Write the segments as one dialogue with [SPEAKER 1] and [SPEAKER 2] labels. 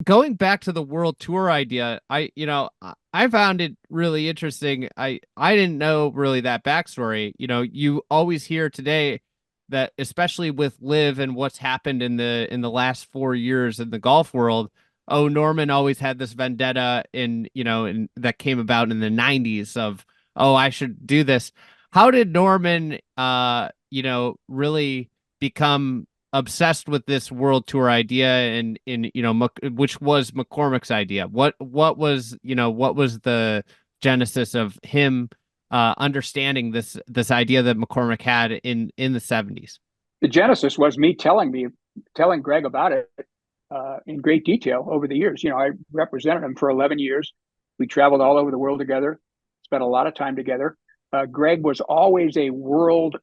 [SPEAKER 1] going back to the world tour idea, I found it really interesting. I didn't know really that backstory. You always hear today that, especially with Live and what's happened in the last 4 years in the golf world. Oh, Norman always had this vendetta that came about in the 90s of, oh, I should do this. How did Norman, really become obsessed with this world tour idea and which was McCormick's idea? What was the genesis of him understanding this idea that McCormick had in the 70s?
[SPEAKER 2] The genesis was me telling Greg about it in great detail over the years. I represented him for 11 years. We traveled all over the world together, spent a lot of time together. Greg was always a world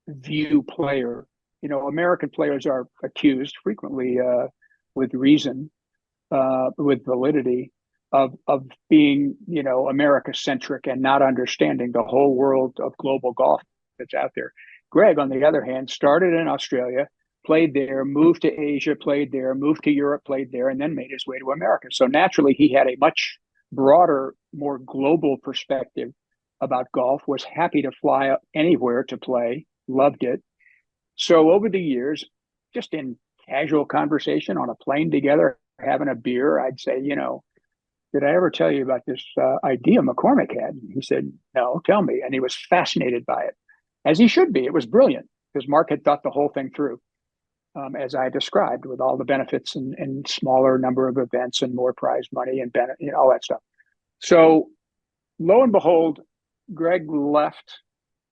[SPEAKER 2] view player. American players are accused frequently, with reason, with validity, of being, America centric and not understanding the whole world of global golf that's out there. Greg, on the other hand, started in Australia, played there, moved to Asia, played there, moved to Europe, played there, and then made his way to America. So naturally, he had a much broader, more global perspective about golf, was happy to fly anywhere to play, loved it. So over the years, just in casual conversation on a plane together, having a beer, I'd say, did I ever tell you about this idea McCormick had? And he said, no, tell me. And he was fascinated by it, as he should be. It was brilliant because Mark had thought the whole thing through, as I described, with all the benefits and smaller number of events and more prize money and all that stuff. So lo and behold, Greg left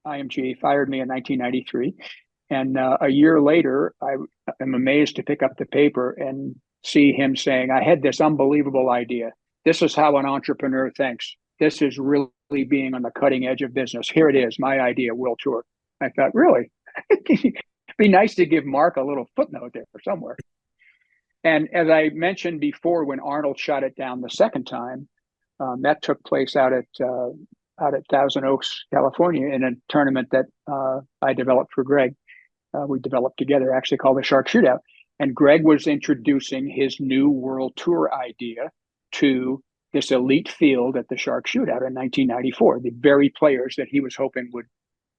[SPEAKER 2] IMG, fired me in 1993. And a year later, I am amazed to pick up the paper and see him saying, I had this unbelievable idea. This is how an entrepreneur thinks. This is really being on the cutting edge of business. Here it is, my idea, World Tour. I thought, really? It'd be nice to give Mark a little footnote there somewhere. And as I mentioned before, when Arnold shot it down the second time, that took place out at Thousand Oaks, California, in a tournament that I developed for Greg. We developed together, actually called the Shark Shootout. And Greg was introducing his new World Tour idea to this elite field at the Shark Shootout in 1994, the very players that he was hoping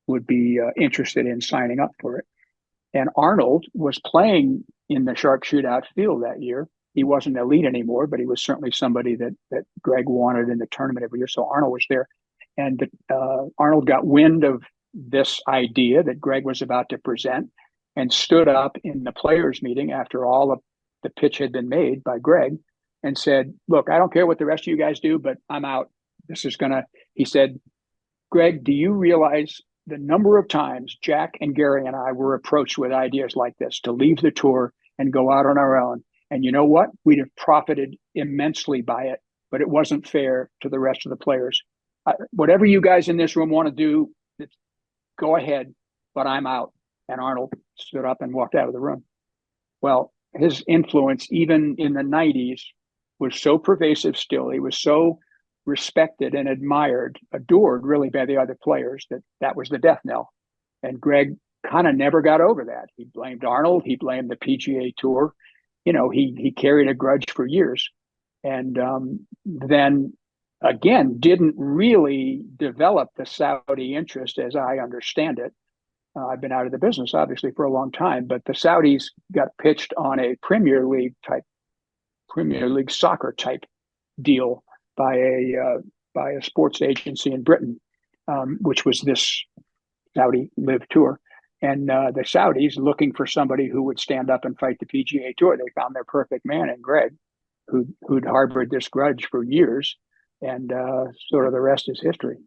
[SPEAKER 2] would be interested in signing up for it. And Arnold was playing in the Shark Shootout field that year. He wasn't elite anymore, but he was certainly somebody that Greg wanted in the tournament every year. So Arnold was there. And Arnold got wind of this idea that Greg was about to present and stood up in the players meeting after all of the pitch had been made by Greg and said, look, I don't care what the rest of you guys do, but I'm out. He said, Greg, do you realize the number of times Jack and Gary and I were approached with ideas like this to leave the tour and go out on our own? And you know what? We'd have profited immensely by it, but it wasn't fair to the rest of the players. Whatever you guys in this room want to do, go ahead, but I'm out. And Arnold stood up and walked out of the room. Well, his influence, even in the 90s, was so pervasive still. He was so respected and admired, adored really by the other players, that was the death knell. And Greg kind of never got over that. He blamed Arnold. He blamed the PGA Tour. He carried a grudge for years. And then again, didn't really develop the Saudi interest as I understand it. I've been out of the business, obviously, for a long time, but the Saudis got pitched on a Premier League soccer type deal by a sports agency in Britain, which was this Saudi Live Tour. And the Saudis, looking for somebody who would stand up and fight the PGA Tour, they found their perfect man in Greg, who'd harbored this grudge for years. And sort of the rest is history.